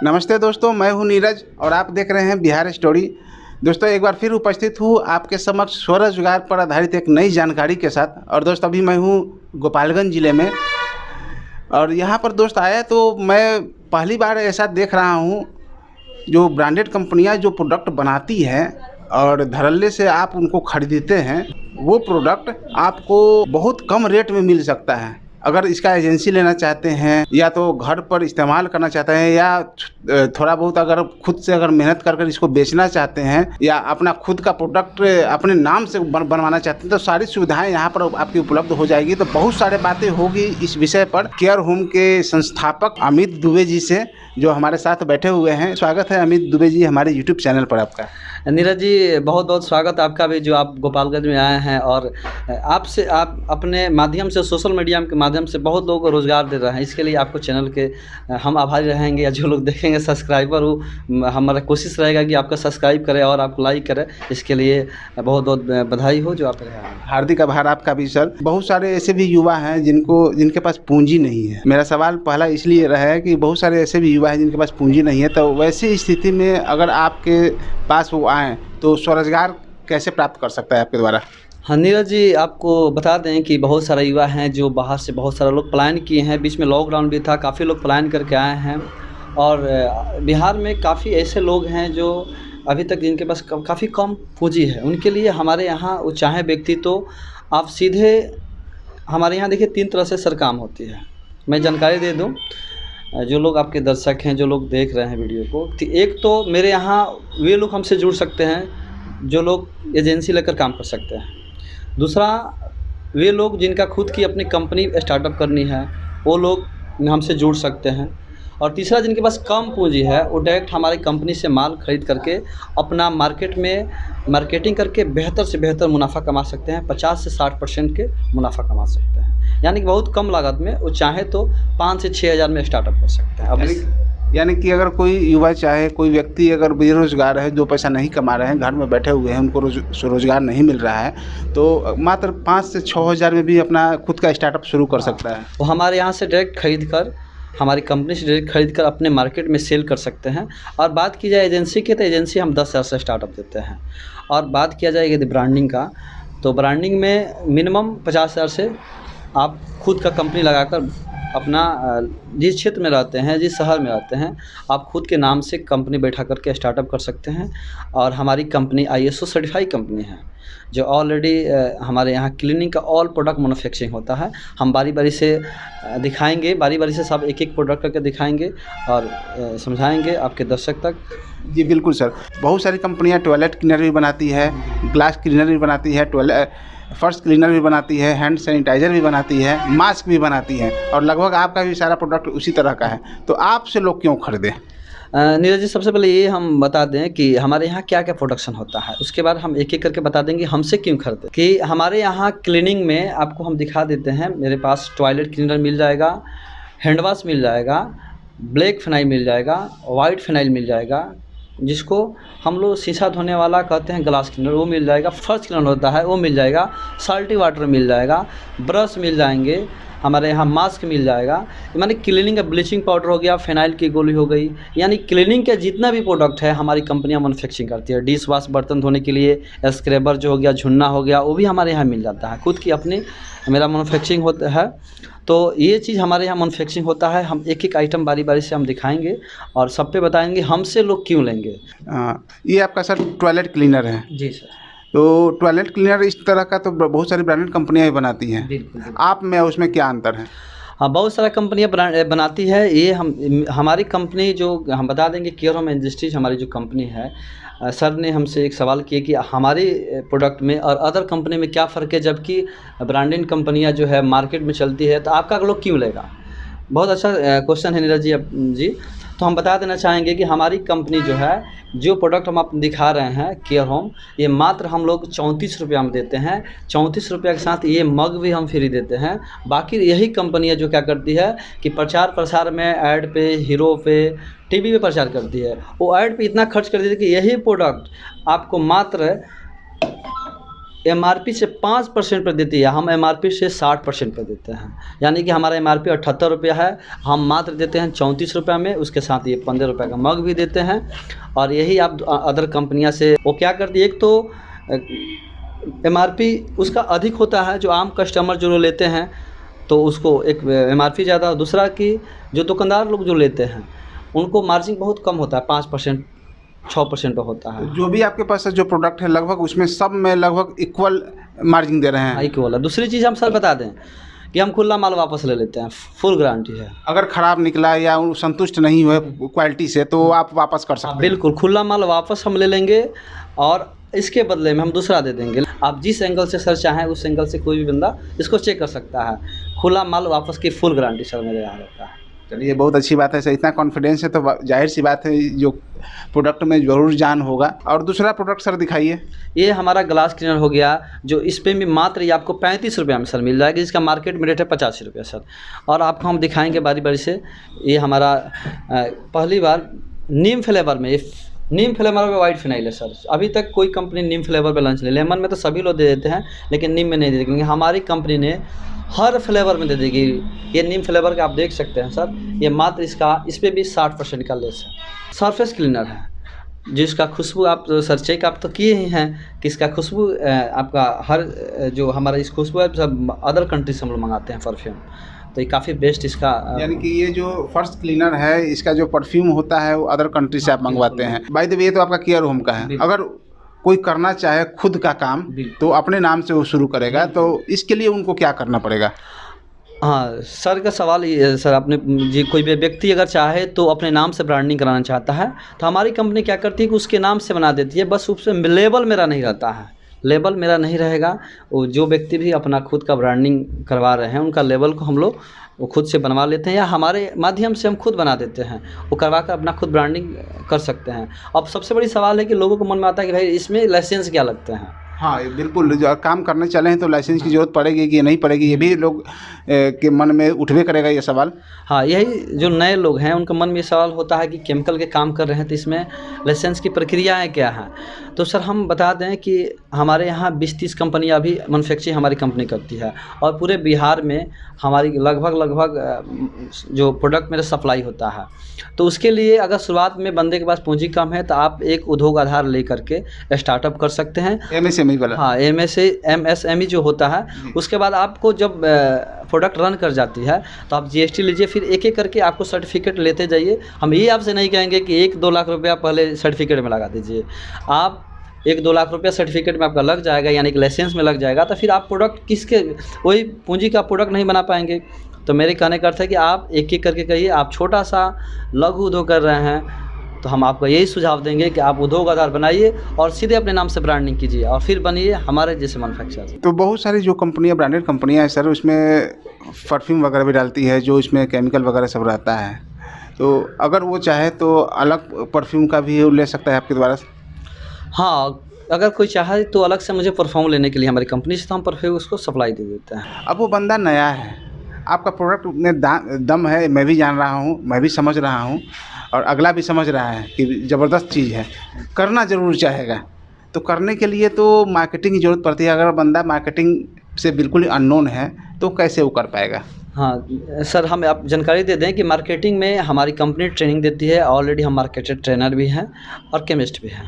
नमस्ते दोस्तों, मैं हूं नीरज और आप देख रहे हैं बिहार स्टोरी। दोस्तों, एक बार फिर उपस्थित हूं आपके समक्ष स्वरोजगार पर आधारित एक नई जानकारी के साथ। और दोस्त, अभी मैं हूं गोपालगंज ज़िले में और यहां पर दोस्त आया तो मैं पहली बार ऐसा देख रहा हूं, जो ब्रांडेड कंपनियां जो प्रोडक्ट बनाती हैं और धड़ल्ले से आप उनको खरीदते हैं, वो प्रोडक्ट आपको बहुत कम रेट में मिल सकता है। अगर इसका एजेंसी लेना चाहते हैं या तो घर पर इस्तेमाल करना चाहते हैं या थोड़ा बहुत अगर खुद से अगर मेहनत कर इसको बेचना चाहते हैं या अपना खुद का प्रोडक्ट अपने नाम से बनवाना चाहते हैं, तो सारी सुविधाएं यहाँ पर आपकी उपलब्ध हो जाएगी। तो बहुत सारे बातें होगी इस विषय पर केयर होम के संस्थापक अमित दुबे जी से, जो हमारे साथ बैठे हुए हैं। स्वागत है अमित दुबे जी हमारे यूट्यूब चैनल पर आपका। नीरज जी, बहुत बहुत स्वागत आपका भी, जो आप गोपालगंज में आए हैं और आपसे आप अपने माध्यम से, सोशल मीडिया के माध्यम से बहुत लोगों को रोज़गार दे रहे हैं। इसके लिए आपको चैनल के हम आभारी रहेंगे। या जो लोग देखेंगे सब्सक्राइबर हो, हमारा कोशिश रहेगा कि आपका सब्सक्राइब करें और आपको लाइक करें। इसके लिए बहुत बहुत बधाई हो जो आप रहे हैं। हार्दिक आभार आपका भी सर। बहुत सारे ऐसे भी युवा हैं जिनके पास पूंजी नहीं है। मेरा सवाल पहला इसलिए रहा है कि बहुत सारे ऐसे भी युवा हैं जिनके पास पूंजी नहीं है, तो वैसी स्थिति में अगर आपके पास वो आएँ तो स्वरोजगार कैसे प्राप्त कर सकता है आपके द्वारा? हाँ नीरज जी, आपको बता दें कि बहुत सारे युवा हैं जो बाहर से, बहुत सारे लोग पलायन किए हैं। बीच में लॉकडाउन भी था, काफ़ी लोग पलायन करके आए हैं। और बिहार में काफ़ी ऐसे लोग हैं जो अभी तक जिनके पास काफ़ी कम पूंजी है। उनके लिए हमारे यहाँ वो चाहे व्यक्ति तो आप सीधे हमारे यहाँ देखिए 3 तरह से सर काम होती है। मैं जानकारी दे दूँ जो लोग आपके दर्शक हैं, जो लोग देख रहे हैं वीडियो को। एक तो मेरे यहाँ वे लोग हमसे जुड़ सकते हैं जो लोग एजेंसी लेकर काम कर सकते हैं। दूसरा, वे लोग जिनका खुद की अपनी कंपनी स्टार्टअप करनी है, वो लोग हमसे जुड़ सकते हैं। और तीसरा, जिनके पास कम पूंजी है, वो डायरेक्ट हमारी कंपनी से माल खरीद करके अपना मार्केट में मार्केटिंग करके बेहतर से बेहतर मुनाफा कमा सकते हैं। 50 से 60% के मुनाफा कमा सकते हैं। यानी कि बहुत कम लागत में वो चाहे तो 5 से 6 हज़ार में स्टार्टअप कर सकते हैं। अब यानी कि अगर कोई युवा चाहे, कोई व्यक्ति अगर बेरोजगार है, जो पैसा नहीं कमा रहे हैं, घर में बैठे हुए हैं, उनको रोजगार नहीं मिल रहा है, तो मात्र 5 से 6 हज़ार में भी अपना खुद का स्टार्टअप शुरू कर सकता है। वो हमारे यहाँ से डायरेक्ट खरीद कर, हमारी कंपनी से डायरेक्ट खरीद कर अपने मार्केट में सेल कर सकते हैं। और बात की जाए एजेंसी की, तो एजेंसी हम 10 हज़ार से स्टार्टअप देते हैं। और बात किया जाए यदि ब्रांडिंग का, तो ब्रांडिंग में मिनिमम 50 हज़ार से आप खुद का कंपनी लगाकर अपना जिस क्षेत्र में रहते हैं, जिस शहर में रहते हैं, आप खुद के नाम से कंपनी बैठा करके स्टार्टअप कर सकते हैं। और हमारी कंपनी ISO सर्टिफाई कंपनी है, जो ऑलरेडी हमारे यहाँ क्लीनिंग का ऑल प्रोडक्ट मैन्युफैक्चरिंग होता है। हम बारी बारी से दिखाएंगे, बारी बारी से सब एक एक प्रोडक्ट करके दिखाएंगे और समझाएंगे आपके दर्शक तक। जी बिल्कुल सर। बहुत सारी कंपनियां टॉयलेट क्लीनर भी बनाती है, ग्लास क्लीनर भी बनाती है, फर्श क्लीनर भी बनाती है, हैंड सैनिटाइज़र भी बनाती है, मास्क भी बनाती है, और लगभग आपका भी सारा प्रोडक्ट उसी तरह का है। तो आपसे लोग क्यों खरीदें? नीरज जी, सबसे पहले ये हम बता दें कि हमारे यहाँ क्या क्या प्रोडक्शन होता है। उसके बाद हम एक एक करके बता देंगे हमसे क्यों खरीदें। कि हमारे यहाँ क्लीनिंग में आपको हम दिखा देते हैं। मेरे पास टॉयलेट क्लीनर मिल जाएगा, हैंड वाश मिल जाएगा, ब्लैक फिनाइल मिल जाएगा, वाइट फिनाइल मिल जाएगा, जिसको हम लोग शीशा धोने वाला कहते हैं ग्लास क्लीनर, वो मिल जाएगा। फर्स्ट क्लीनर होता है वो मिल जाएगा, साल्टी वाटर मिल जाएगा, ब्रश मिल जाएंगे, हमारे यहाँ मास्क मिल जाएगा। यानी क्लीनिंग का ब्लीचिंग पाउडर हो गया, फिनाइल की गोली हो गई, यानी क्लीनिंग के जितना भी प्रोडक्ट है हमारी कंपनियां मैन्युफैक्चरिंग करती है। डिश वॉश, बर्तन धोने के लिए स्क्रैबर जो हो गया, झुन्ना हो गया, वो भी हमारे यहाँ मिल जाता है। खुद की अपनी मेरा मैन्युफैक्चरिंग होता है। तो ये चीज़ हमारे यहाँ मैन्युफैक्चरिंग होता है। हम एक एक आइटम बारी बारी से हम दिखाएंगे और सब पे बताएंगे हमसे लोग क्यों लेंगे। ये आपका सर टॉयलेट क्लीनर है? जी सर। तो टॉयलेट क्लीनर इस तरह का तो बहुत सारी ब्रांडेड कंपनियां ही बनाती हैं। बिल्कुल। आप में उसमें क्या अंतर है? हाँ, बहुत सारा कंपनियाँ बनाती है। ये हमारी कंपनी जो हम बता देंगे, केयर होम इंडस्ट्रीज हमारी जो कंपनी है। सर ने हमसे एक सवाल किया कि हमारे प्रोडक्ट में और अदर कंपनी में क्या फ़र्क है, जबकि ब्रांडेड कंपनियाँ जो है मार्केट में चलती है, तो आपका लोग क्यों लेगा। बहुत अच्छा क्वेश्चन है नीरज जी। तो हम बता देना चाहेंगे कि हमारी कंपनी जो है, जो प्रोडक्ट हम आप दिखा रहे हैं केयर होम, ये मात्र हम लोग 34 रुपया में देते हैं। 34 रुपया के साथ ये मग भी हम फ्री देते हैं। बाकी यही कंपनियां जो क्या करती है कि प्रचार प्रसार में ऐड पे, हीरो पे, टीवी पे प्रचार करती है। वो ऐड पे इतना खर्च कर देती है कि यही प्रोडक्ट आपको मात्र MRP से 5% पर देती है, हम MRP से 60% पर देते हैं। यानी कि हमारा MRP 78 रुपया है, हम मात्र देते हैं 34 रुपये में। उसके साथ ये 15 रुपये का मग भी देते हैं। और यही आप अदर कंपनियां से वो क्या करती है, एक तो MRP उसका अधिक होता है, जो आम कस्टमर जो लेते हैं तो उसको एक MRP ज़्यादा, दूसरा कि जो दुकानदार लोग जो लेते हैं उनको मार्जिन बहुत कम होता है, 5% 6% पर होता है। जो भी आपके पास जो प्रोडक्ट है लगभग उसमें सब में लगभग इक्वल मार्जिन दे रहे हैं। इक्वल है। दूसरी चीज़ हम सर बता दें कि हम खुला माल वापस ले लेते हैं, फुल गारंटी है। अगर ख़राब निकला या संतुष्ट नहीं हुए क्वालिटी से तो आप वापस कर सकते हैं। बिल्कुल, खुला माल वापस हम ले लेंगे और इसके बदले में हम दूसरा दे देंगे। आप जिस एंगल से सर चाहें उस एंगल से कोई भी बंदा इसको चेक कर सकता है। खुला माल वापस की फुल गारंटी सर मेरे यहाँ रहता है। चलिए, बहुत अच्छी बात है सर। इतना कॉन्फिडेंस है तो जाहिर सी बात है जो प्रोडक्ट में ज़रूर जान होगा। और दूसरा प्रोडक्ट सर दिखाइए। ये हमारा ग्लास क्लीनर हो गया, जो इस पे भी मात्र ये आपको 35 रुपये में सर मिल जाएगी, जिसका मार्केट में रेट है 85 रुपये सर। और आपको हम दिखाएंगे बारी बारी से। ये हमारा पहली बार नीम फ्लेवर में, ये नीम फ्लेवर में वाइट फिनाइल है सर। अभी तक कोई कंपनी नीम फ्लेवर पे लॉन्च नहीं। लेमन में तो सभी लोग दे देते हैं, लेकिन नीम में नहीं दे देंगे। हमारी कंपनी ने हर फ्लेवर में दे देगी। ये नीम फ्लेवर का आप देख सकते हैं सर, ये मात्र इस पर भी 60% का लेस है। सरफेस क्लीनर है जिसका खुशबू आप सर चेक आप तो किए ही हैं कि इसका खुशबू आपका हर जो हमारा इस खुशबू है सब अदर कंट्री से हम लोग मंगाते हैं परफ्यूम, तो ये काफ़ी बेस्ट इसका। यानी कि ये जो फर्स्ट क्लीनर है इसका जो परफ्यूम होता है वो अदर कंट्री से आप मंगवाते हैं। बाय द वे ये तो आपका केयर होम का है। अगर कोई करना चाहे खुद का काम तो अपने नाम से वो शुरू करेगा, तो इसके लिए उनको क्या करना पड़ेगा? हाँ सर, का सवाल ये है सर, आपने जी कोई भी व्यक्ति अगर चाहे तो अपने नाम से ब्रांडिंग कराना चाहता है तो हमारी कंपनी क्या करती है कि उसके नाम से बना देती है। बस उससे लेबल मेरा नहीं रहता है, लेबल मेरा नहीं रहेगा। वो जो व्यक्ति भी अपना खुद का ब्रांडिंग करवा रहे हैं उनका लेबल को हम लोग वो खुद से बनवा लेते हैं, या हमारे माध्यम से हम खुद बना देते हैं। वो करवा कर अपना खुद ब्रांडिंग कर सकते हैं। अब सबसे बड़ी सवाल है कि लोगों को मन में आता है कि भाई इसमें लाइसेंस क्या लगते हैं। हाँ बिल्कुल, जो काम करने चले हैं तो लाइसेंस की ज़रूरत पड़ेगी कि नहीं पड़ेगी, ये भी लोग के मन में उठवे करेगा ये सवाल। हाँ, यही जो नए लोग हैं उनके मन में ये सवाल होता है कि केमिकल के काम कर रहे हैं तो इसमें लाइसेंस की प्रक्रियाएं क्या हैं। तो सर हम बता दें कि हमारे यहाँ 20-30 कंपनियाँ भी मैन्युफैक्चरिंग हमारी कंपनी करती है, और पूरे बिहार में हमारी लगभग जो प्रोडक्ट मेरा सप्लाई होता है। तो उसके लिए अगर शुरुआत में बंदे के पास पूंजी कम है तो आप एक उद्योग आधार ले करके स्टार्टअप कर सकते हैं। MSME वाला? हाँ, MSME जो होता है। उसके बाद आपको जब प्रोडक्ट रन कर जाती है तो आप GST लीजिए, फिर एक एक करके आपको सर्टिफिकेट लेते जाइए। हम ये आपसे नहीं कहेंगे कि 1-2 लाख रुपया पहले सर्टिफिकेट में लगा दीजिए। आप 1-2 लाख रुपया सर्टिफिकेट में आपका लग जाएगा, यानी कि लाइसेंस में लग जाएगा, तो फिर आप प्रोडक्ट किसके वही पूंजी का प्रोडक्ट नहीं बना पाएंगे। तो मेरे कहने का अर्थ है कि आप एक एक करके कहिए। आप छोटा सा लघु उद्योग कर रहे हैं तो हम आपको यही सुझाव देंगे कि आप उद्योग आधार बनाइए और सीधे अपने नाम से ब्रांडिंग कीजिए और फिर बनिए हमारे जैसे मैन्युफैक्चरर। तो बहुत सारी जो कंपनियां, ब्रांडेड कंपनियां हैं सर, उसमें परफ्यूम वगैरह भी डालती है जो इसमें केमिकल वगैरह सब रहता है। तो अगर वो चाहे तो अलग परफ्यूम का भी ले सकता है आपके द्वारा? हाँ, अगर कोई चाहे तो अलग से मुझे परफ्यूम लेने के लिए हमारी कंपनी से तो हम परफ्यूम उसको सप्लाई दे देते हैं। अब वो बंदा नया है, आपका प्रोडक्ट में दम है, मैं भी जान रहा हूँ, मैं भी समझ रहा हूँ और अगला भी समझ रहा है कि ज़बरदस्त चीज़ है, करना ज़रूर चाहेगा। तो करने के लिए तो मार्केटिंग की ज़रूरत पड़ती है। अगर बंदा मार्केटिंग से बिल्कुल अननोन है तो कैसे वो कर पाएगा? हाँ सर, हम आप जानकारी दे दें कि मार्केटिंग में हमारी कंपनी ट्रेनिंग देती है। ऑलरेडी हम मार्केटेड ट्रेनर भी हैं और केमिस्ट भी हैं।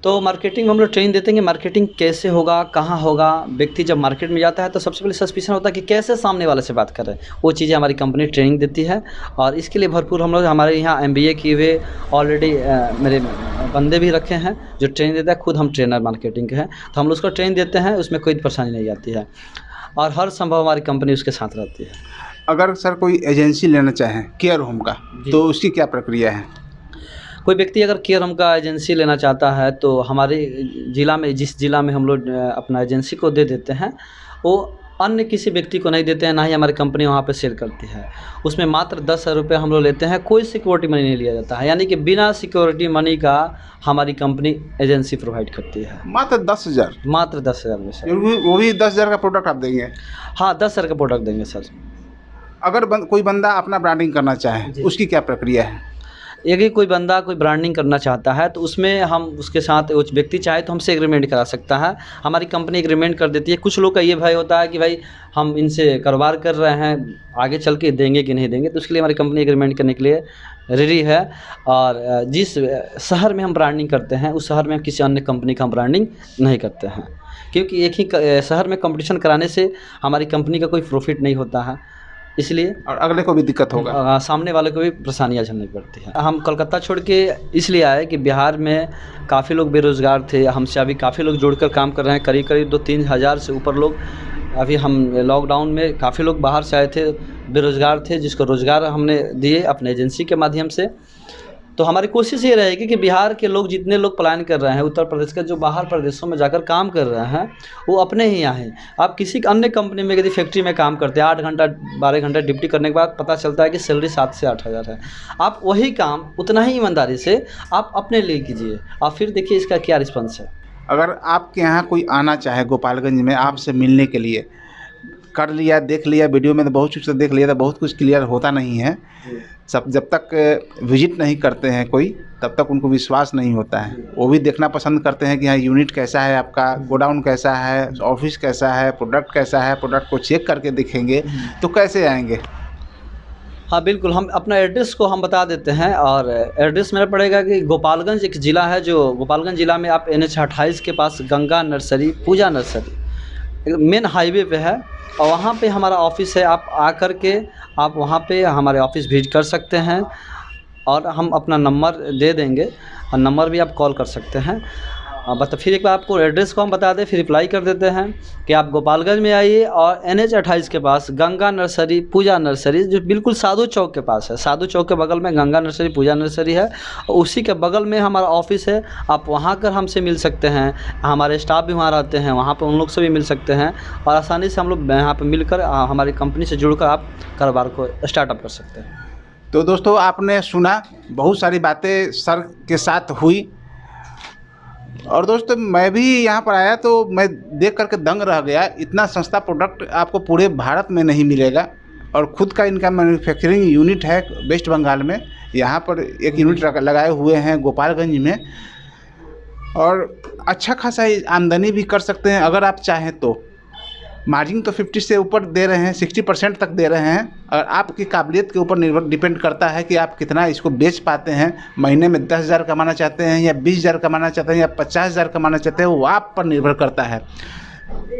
तो मार्केटिंग में हम लोग ट्रेनिंग देते हैं कि मार्केटिंग कैसे होगा, कहाँ होगा। व्यक्ति जब मार्केट में जाता है तो सबसे पहले सस्पिशन होता है कि कैसे सामने वाले से बात कर रहे हैं। वो चीज़ें हमारी कंपनी ट्रेनिंग देती है और इसके लिए भरपूर हम लोग हमारे यहाँ MBA किए हुए ऑलरेडी मेरे बंदे भी रखे हैं जो ट्रेनिंग देता है। खुद हम ट्रेनर मार्केटिंग के हैं, तो हम लोग उसको ट्रेनिंग देते हैं, उसमें कोई परेशानी नहीं आती है और हर संभव हमारी कंपनी उसके साथ रहती है। अगर सर कोई एजेंसी लेना चाहे केयर होम का तो उसकी क्या प्रक्रिया है? कोई व्यक्ति अगर केयर होम का एजेंसी लेना चाहता है तो हमारे ज़िला में, जिस ज़िला में हम लोग अपना एजेंसी को दे देते हैं, वो अन्य किसी व्यक्ति को नहीं देते हैं, ना ही हमारी कंपनी वहाँ पे सेल करती है। उसमें मात्र 10,000 रुपये हम लोग लेते हैं, कोई सिक्योरिटी मनी नहीं लिया जाता है। यानी कि बिना सिक्योरिटी मनी का हमारी कंपनी एजेंसी प्रोवाइड करती है। मात्र 10,000? मात्र 10,000 में सर। वो भी 10,000 का प्रोडक्ट आप देंगे? हाँ, 10,000 का प्रोडक्ट देंगे सर। अगर कोई बंदा अपना ब्रांडिंग करना चाहे उसकी क्या प्रक्रिया है? यदि कोई बंदा कोई ब्रांडिंग करना चाहता है तो उसमें हम उसके साथ, उस व्यक्ति चाहे तो हमसे एग्रीमेंट करा सकता है, हमारी कंपनी एग्रीमेंट कर देती है। कुछ लोग का ये भय होता है कि भाई हम इनसे कारोबार कर रहे हैं, आगे चल के देंगे कि नहीं देंगे, तो उसके लिए हमारी कंपनी एग्रीमेंट करने के लिए रेडी है। और जिस शहर में हम ब्रांडिंग करते हैं उस शहर में हम किसी अन्य कंपनी का हम ब्रांडिंग नहीं करते हैं, क्योंकि एक ही शहर में कंपटीशन कराने से हमारी कंपनी का कोई प्रॉफिट नहीं होता है, इसलिए और अगले को भी दिक्कत होगा, सामने वाले को भी परेशानियाँ झेलनी पड़ती है। हम कलकत्ता छोड़ के इसलिए आए कि बिहार में काफ़ी लोग बेरोज़गार थे, हमसे अभी काफ़ी लोग जुड़कर काम कर रहे हैं, करीब करीब 2-3 हज़ार से ऊपर लोग। अभी हम लॉकडाउन में काफ़ी लोग बाहर से आए थे, बेरोज़गार थे, जिसको रोज़गार हमने दिए अपने एजेंसी के माध्यम से। तो हमारी कोशिश ये रहेगी कि बिहार के लोग, जितने लोग पलायन कर रहे हैं उत्तर प्रदेश के, जो बाहर प्रदेशों में जाकर काम कर रहे हैं, वो अपने ही आएँ। आप किसी अन्य कंपनी में यदि फैक्ट्री में काम करते हैं 8 घंटा 12 घंटा ड्यूटी करने के बाद पता चलता है कि सैलरी 7 से 8 हज़ार है, आप वही काम उतना ही ईमानदारी से आप अपने लिए कीजिए, आप फिर देखिए इसका क्या रिस्पॉन्स है। अगर आपके यहाँ कोई आना चाहे गोपालगंज में आपसे मिलने के लिए, कर लिया, देख लिया, वीडियो में तो बहुत कुछ देख लिया, तो बहुत कुछ क्लियर होता नहीं है। सब जब तक विजिट नहीं करते हैं कोई, तब तक उनको विश्वास नहीं होता है। वो भी देखना पसंद करते हैं कि हाँ यूनिट कैसा है आपका, गोडाउन कैसा है, ऑफिस कैसा है, प्रोडक्ट कैसा है, प्रोडक्ट को चेक करके देखेंगे तो कैसे आएंगे। हाँ बिल्कुल, हम अपना एड्रेस को हम बता देते हैं। और एड्रेस मेरा पड़ेगा कि गोपालगंज एक ज़िला है, जो गोपालगंज ज़िला में आप NH 28 के पास गंगा नर्सरी, पूजा नर्सरी मेन हाईवे पे है, और वहाँ पे हमारा ऑफ़िस है। आप आकर के आप वहाँ पे हमारे ऑफ़िस विजिट कर सकते हैं, और हम अपना नंबर दे देंगे, और नंबर भी आप कॉल कर सकते हैं। बस फिर एक बार आपको एड्रेस को हम बता दें, फिर रिप्लाई कर देते हैं कि आप गोपालगंज में आइए, और NH 28 के पास गंगा नर्सरी, पूजा नर्सरी, जो बिल्कुल साधु चौक के पास है। साधु चौक के बगल में गंगा नर्सरी, पूजा नर्सरी है, और उसी के बगल में हमारा ऑफिस है। आप वहाँ कर हमसे मिल सकते हैं, हमारे स्टाफ भी वहाँ रहते हैं, वहाँ पर उन लोग से भी मिल सकते हैं, और आसानी से हम लोग यहाँ पर मिलकर हमारी कंपनी से जुड़कर आप कारोबार को स्टार्टअप कर सकते हैं। तो दोस्तों आपने सुना, बहुत सारी बातें सर के साथ हुई, और दोस्तों मैं भी यहाँ पर आया तो मैं देख करके दंग रह गया। इतना सस्ता प्रोडक्ट आपको पूरे भारत में नहीं मिलेगा, और ख़ुद का इनका मैन्युफैक्चरिंग यूनिट है वेस्ट बंगाल में। यहाँ पर एक यूनिट लगाए हुए हैं गोपालगंज में, और अच्छा खासा आमदनी भी कर सकते हैं अगर आप चाहें तो। मार्जिन तो 50 से ऊपर दे रहे हैं, 60% तक दे रहे हैं, और आपकी काबिलियत के ऊपर निर्भर डिपेंड करता है कि आप कितना इसको बेच पाते हैं। महीने में 10,000 कमाना चाहते हैं, या 20,000 कमाना चाहते हैं, या 50,000 कमाना चाहते हैं, वो आप पर निर्भर करता है।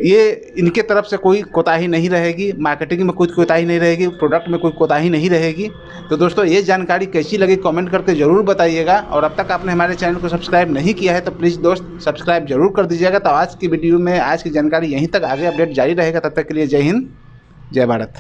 ये इनके तरफ से कोई कोताही नहीं रहेगी, मार्केटिंग में कोई कोताही नहीं रहेगी, प्रोडक्ट में कोई कोताही नहीं रहेगी। तो दोस्तों ये जानकारी कैसी लगी कमेंट करके ज़रूर बताइएगा, और अब तक आपने हमारे चैनल को सब्सक्राइब नहीं किया है तो प्लीज़ दोस्त सब्सक्राइब जरूर कर दीजिएगा। तो आज की वीडियो में आज की जानकारी यहीं तक, आगे अपडेट जारी रहेगा। तब तक के लिए जय हिंद, जय भारत।